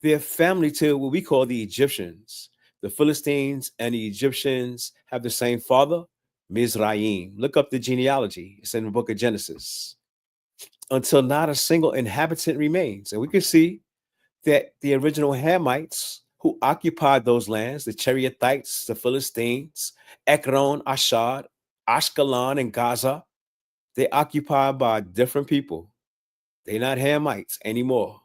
Their family to what we call the Egyptians. The Philistines and the Egyptians have the same father, Mizraim. Look up the genealogy. It's in the book of Genesis. Until not a single inhabitant remains. And we can see that the original Hamites who occupied those lands, the Cherethites, the Philistines, Ekron, Ashad, Ashkelon, and Gaza, they're occupied by different people. They're not Hamites anymore.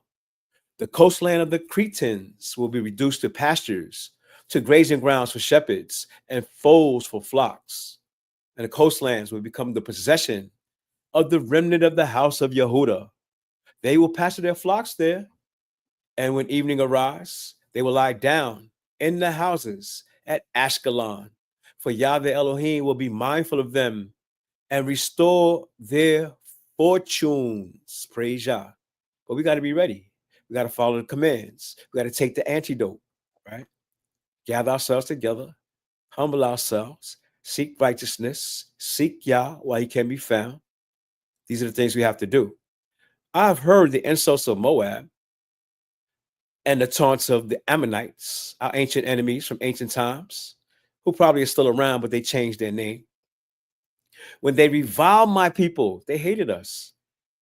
The coastland of the Cretans will be reduced to pastures, to grazing grounds for shepherds, and folds for flocks. And the coastlands will become the possession of the remnant of the house of Yehudah. They will pasture their flocks there. And when evening arrives, they will lie down in the houses at Ashkelon. For Yahweh Elohim will be mindful of them and restore their fortunes. Praise Yah. But we got to be ready. We got to follow the commands. We got to take the antidote, right? Gather ourselves together, humble ourselves, seek righteousness, seek Yah while he can be found. These are the things we have to do. I've heard the insults of Moab and the taunts of the Ammonites, our ancient enemies from ancient times, who probably are still around, but they changed their name. When they reviled my people, they hated us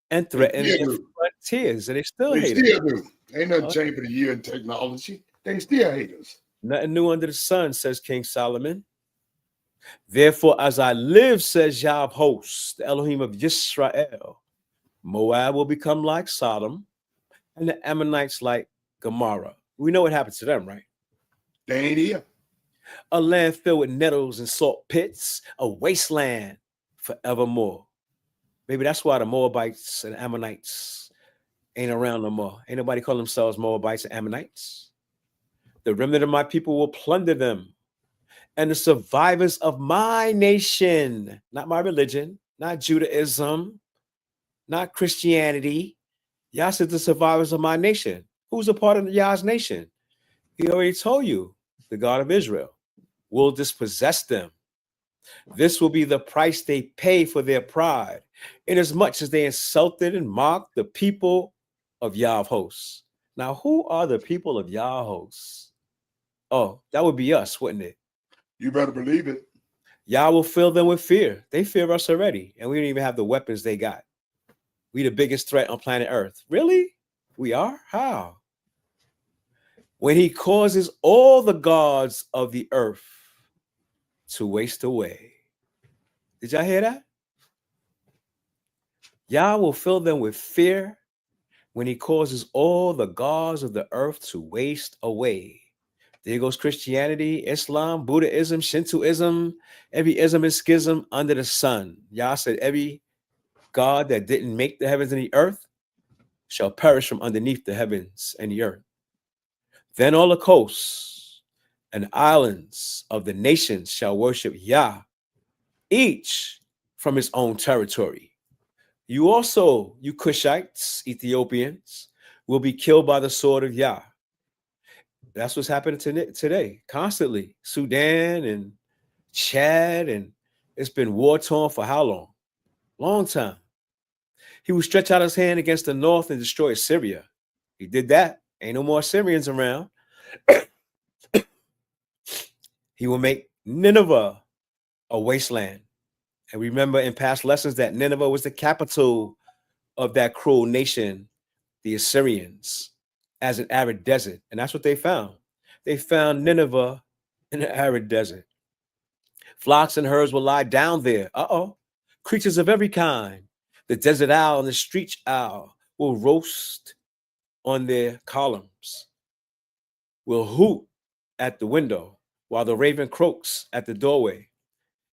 and threatened frontiers, and they still hate us. Do. Ain't nothing changed for the year in technology. They still hate us. Nothing new under the sun, says King Solomon. Therefore, as I live, says Yah of hosts, the Elohim of Yisrael, Moab will become like Sodom, and the Ammonites like Gomorrah. We know what happened to them, right? They ain't here. A land filled with nettles and salt pits, a wasteland forevermore. Maybe that's why the Moabites and Ammonites ain't around no more. Ain't nobody call themselves Moabites and Ammonites. The remnant of my people will plunder them. And the survivors of my nation, not my religion, not Judaism, not Christianity. Yah said the survivors of my nation. Who's a part of Yah's nation? He already told you, the God of Israel will dispossess them. This will be the price they pay for their pride, inasmuch as they insulted and mocked the people of Yah of hosts. Now, who are the people of Yah of hosts? Oh, that would be us, wouldn't it? You better believe it. Yah will fill them with fear. They fear us already, and we don't even have the weapons they got. We the biggest threat on planet Earth. Really? We are? How? When he causes all the gods of the earth to waste away. Did y'all hear that? Yah will fill them with fear when he causes all the gods of the earth to waste away. There goes Christianity, Islam, Buddhism, Shintoism, every ism and schism under the sun. Yah said every God that didn't make the heavens and the earth shall perish from underneath the heavens and the earth. Then all the coasts and islands of the nations shall worship Yah, each from his own territory. You also, you Cushites, Ethiopians, will be killed by the sword of Yah. That's what's happening today, constantly. Sudan and Chad, and it's been war-torn for how long? Long time. He will stretch out his hand against the north and destroy Syria. He did that. Ain't no more Syrians around. He will make Nineveh a wasteland. And remember in past lessons that Nineveh was the capital of that cruel nation, the Assyrians, as an arid desert. And that's what they found. They found Nineveh in an arid desert. Flocks and herds will lie down there. Creatures of every kind. The desert owl and the street owl will roast on their columns, will hoot at the window while the raven croaks at the doorway.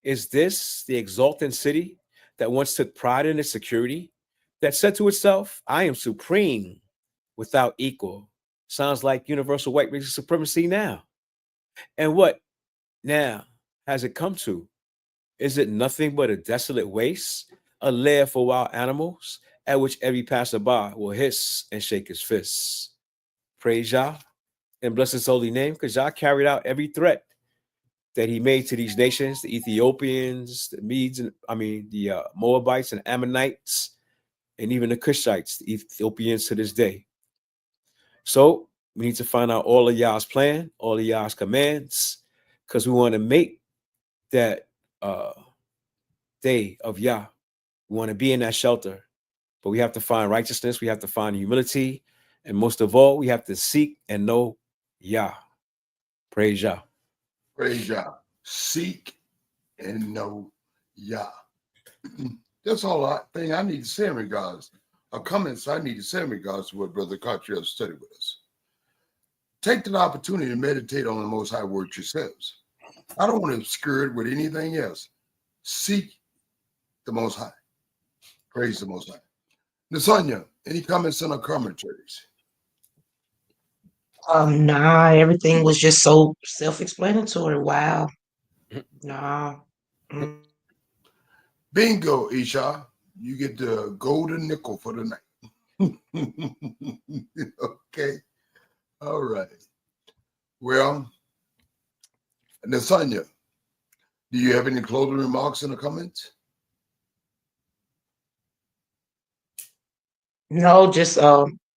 Is this the exultant city, that once took pride in its security, that said to itself, I am supreme without equal. Sounds like universal white racial supremacy now. And what now has it come to? Is it nothing but a desolate waste, a lair for wild animals, at which every passerby will hiss and shake his fists? Praise Yah and bless his holy name, because Yah carried out every threat that he made to these nations, the Ethiopians, the Medes, the Moabites and Ammonites, and even the Cushites, the Ethiopians to this day. So we need to find out all of Yah's plan, all of Yah's commands, because we want to make that day of Yah. We want to be in that shelter, but we have to find righteousness. We have to find humility. And most of all, we have to seek and know Yah. Praise Yah. Praise Yah. Seek and know Yah. That's all I think I need to say in regards. Comments I need to say in regards to what Brother Cottrell studied with us. Take the opportunity to meditate on the Most High Word yourselves. I don't want to obscure it with anything else. Seek the Most High. Praise the Most High. Nasanya, any comments on our commentaries? Nah, everything was just so self-explanatory. Wow. Nah. Mm. Bingo, Isha. You get the golden nickel for the night. Okay. All right. Well, Nasanya, do you have any closing remarks in the comments? No, just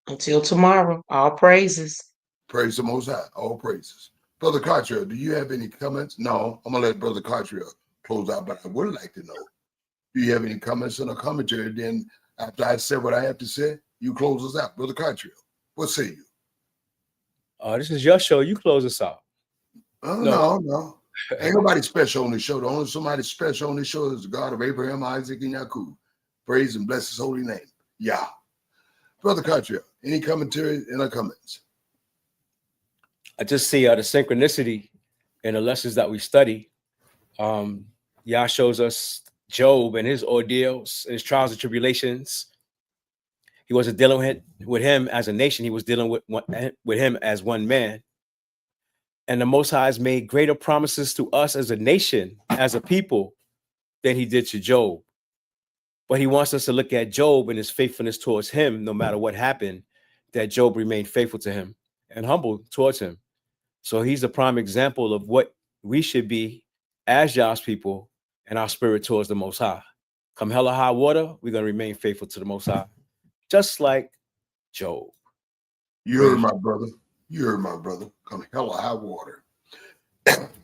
until tomorrow. All praises. Praise the Most High. All praises. Brother Cottrell, do you have any comments? No, I'm going to let Brother Cottrell close out, but I would like to know, do you have any comments in the commentary? Then after I said what I have to say, you close us out. Brother Cottrell, what say you? This is your show. You close us out. No. Ain't nobody special on the show. The only somebody special on the show is the God of Abraham, Isaac, and Yaakov. Praise and bless his holy name. Yah. Brother Cottrell, any commentary in the comments? I just see the synchronicity in the lessons that we study. Yah shows us Job and his ordeals, his trials and tribulations. He wasn't dealing with him as a nation. He was dealing with him as one man. And the Most High has made greater promises to us as a nation, as a people, than he did to Job. But he wants us to look at Job and his faithfulness towards him, no matter what happened, that Job remained faithful to him and humble towards him. So he's a prime example of what we should be as Yah's people and our spirit towards the Most High. Come hell or high water, we're going to remain faithful to the Most High, just like Job. You heard my brother. You heard my brother. Come hell or high water.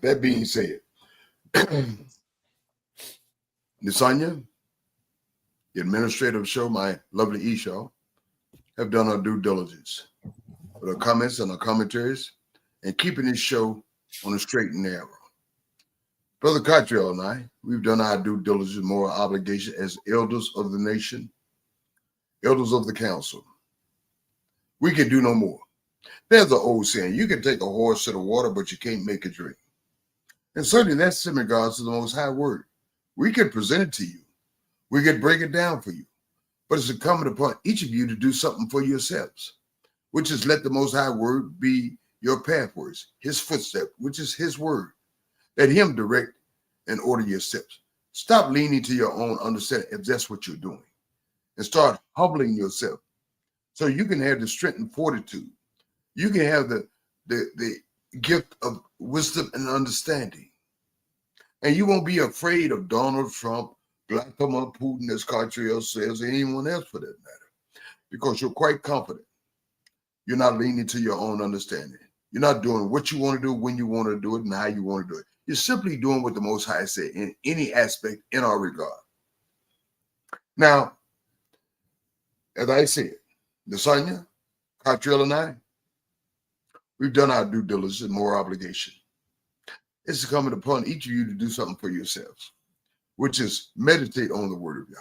That being said, Nasanya, the administrative show, my lovely Esau, have done our due diligence with our comments and our commentaries and keeping this show on the straight and narrow. Brother Cottrell and I, we've done our due diligence, moral obligation as elders of the nation, elders of the council. We can do no more. There's an old saying, you can take a horse to the water, but you can't make it drink. And certainly that's in regards to the Most High Word. We can present it to you. We can break it down for you. But it's incumbent upon each of you to do something for yourselves, which is let the Most High Word be your pathways, his footsteps, which is his word. Let him direct and order your steps. Stop leaning to your own understanding if that's what you're doing. And start humbling yourself so you can have the strength and fortitude. You can have the gift of wisdom and understanding. And you won't be afraid of Donald Trump, Vladimir Putin, as Cottrell says, or anyone else for that matter, because you're quite confident. You're not leaning to your own understanding. You're not doing what you want to do, when you want to do it, and how you want to do it. You're simply doing what the Most High said in any aspect in our regard. Now, as I said, Nasanya, Cottrell, and I, we've done our due diligence and moral obligation. It's incumbent upon each of you to do something for yourselves, which is meditate on the word of Yah.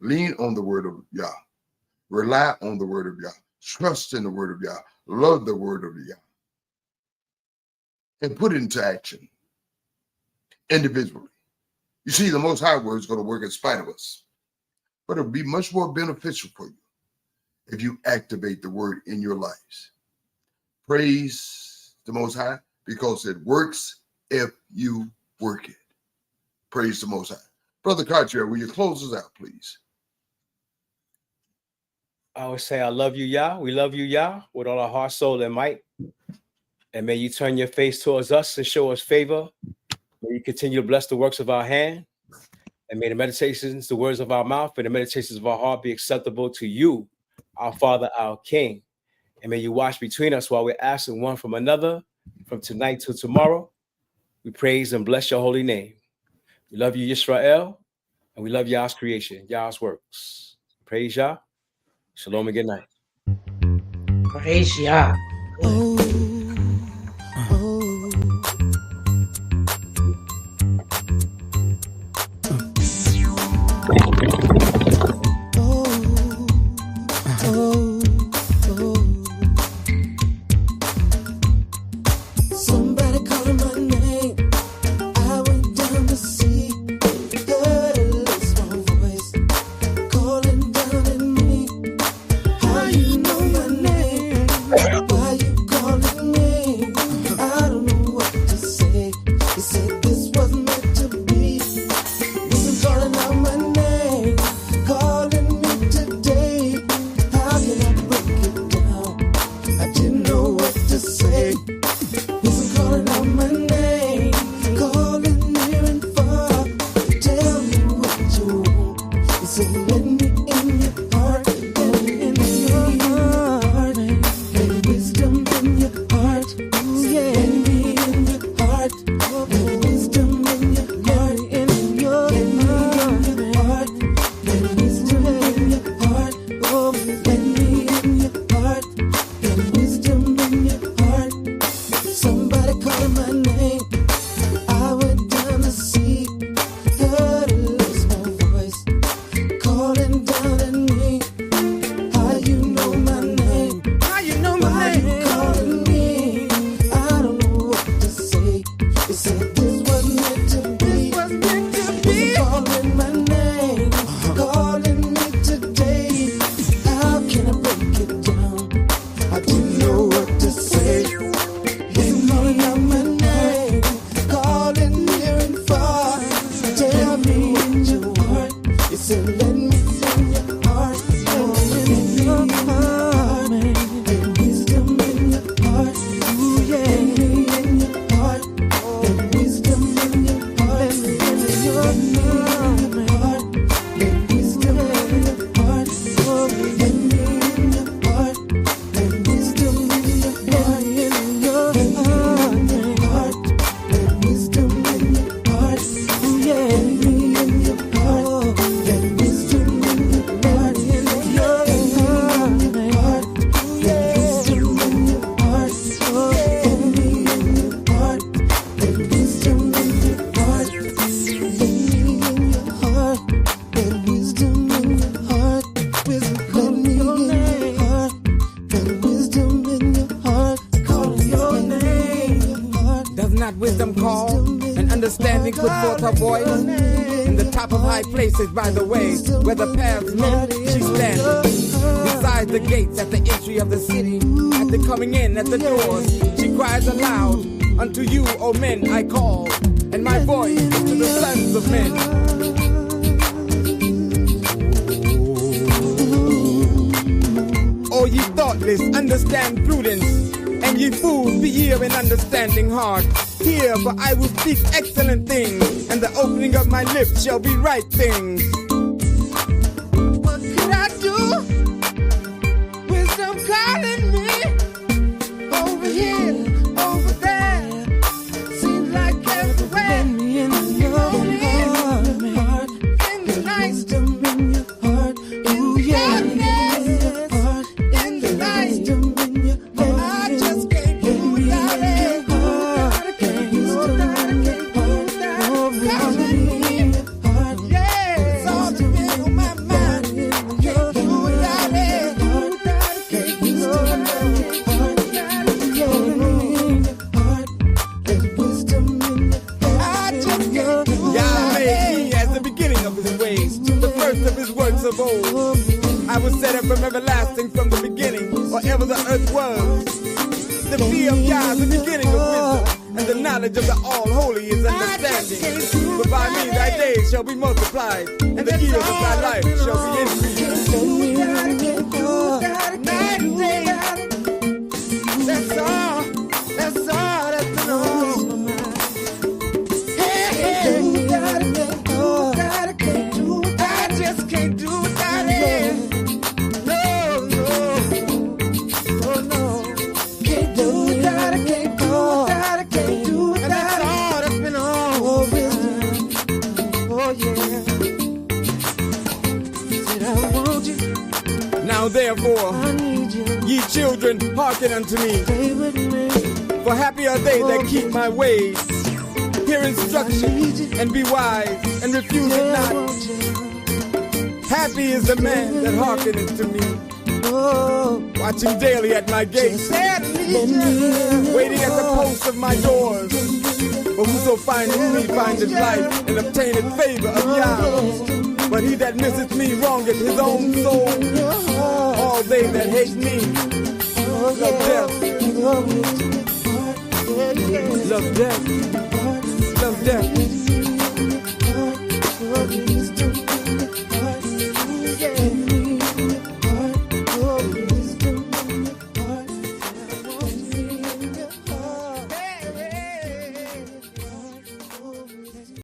Lean on the word of Yah. Rely on the word of Yah. Trust in the word of Yah. Love the word of Yah. And put it into action individually. You see, the Most High Word is going to work in spite of us. But it'll be much more beneficial for you if you activate the Word in your lives. Praise the Most High, because it works if you work it. Praise the Most High. Brother Cartier, will you close us out, please? I would say, I love you, Yah. We love you, Yah, with all our heart, soul, and might. And may you turn your face towards us and show us favor. May you continue to bless the works of our hand. And may the meditations, the words of our mouth, and the meditations of our heart be acceptable to you, our Father, our King. And may you watch between us while we're asking one from another from tonight till tomorrow. We praise and bless your holy name. We love you, Yisrael, and we love Yah's creation, Yah's works. Praise Yah. Shalom and good night. Praise Yah. Somebody calling my name. I went down to see. Heard a little small voice calling down at me. How you know my name? Why you calling me? I don't know what to say. He said this was meant to be. Listen, calling out my name, calling me today. How can I break it down? I didn't know what to say. Listen, calling out my name, calling near and far. Tell me what you want. He said, let me in your heart, let me in your heart. Let wisdom in your heart. Let me in your heart. Let wisdom in your heart. Let me in your heart. Let wisdom in your heart. Let me in your heart. Let wisdom in your heart. Somebody calling my name. I went down to see. Heard a little small voice calling down at me. How you know my name? How you know my name? Why you calling me? I don't know what to say. They said this was meant to be. This was meant to be. Calling my name, calling me today. How can I break it down? I didn't know what to say. Listen, calling out my name, calling near and far. Tell me in your heart. You said let me in your heart. Let me in your heart. Let wisdom in your heart. Let me in your heart. Let wisdom in your heart. Let me in your heart. Let wisdom in your heart. Let me in your heart. Let wisdom in your heart. Let wisdom in your heart. Let me in your heart. Let wisdom in your heart. Let wisdom in your heart. Let me in your heart. Let wisdom in your heart. Let me in your heart. Let wisdom in your heart. Let me in your heart. Let wisdom in your heart. Call your name. Does not wisdom call and understanding put forth her voice? In the top of high places by the way, where the paths meet, she stands. Beside the gates at the entry of the city, at the coming in at the doors, she cries aloud, unto you, O men, I call, and my voice to the sons of men. O ye thoughtless, understand prudence, and ye fools, be ye of an understanding heart. Hear, for I will speak excellent things, and the opening of my lips shall be right things. What could I do? Wisdom calling me over here, over there. Seems like everywhere. Let me in your heart. In the night, Wisdom in your heart. Ooh, yeah. In your heart. in the night, Wisdom in your heart. I just can't do without it. I can't do without it. Wisdom in your heart. Calling me, In your heart. yeah, it's all soul. I was set up from everlasting from the beginning, or ever the earth was. The fear of Yah, the beginning of wisdom, and the knowledge of the All-Holy is understanding. But by me thy days shall be multiplied, and the years of thy life shall be increased. That's all that's been on. I just can't do without it. No, can't do without it, can't do without it, can't do without it. And that's all that's been on. Oh yeah. Said I want you. Now therefore, I need you. Ye children, hearken unto me. Stay with me. For happy are they that keep my ways. Hear instruction and be wise and refuse it not. Happy is the man that hearkeneth to me. Watching daily at my gates, waiting at the posts of my doors. For whoso findeth me findeth life and obtaineth favor of Yah. But he that misseth me wrongeth his own soul. All they that hate me love death. Love death.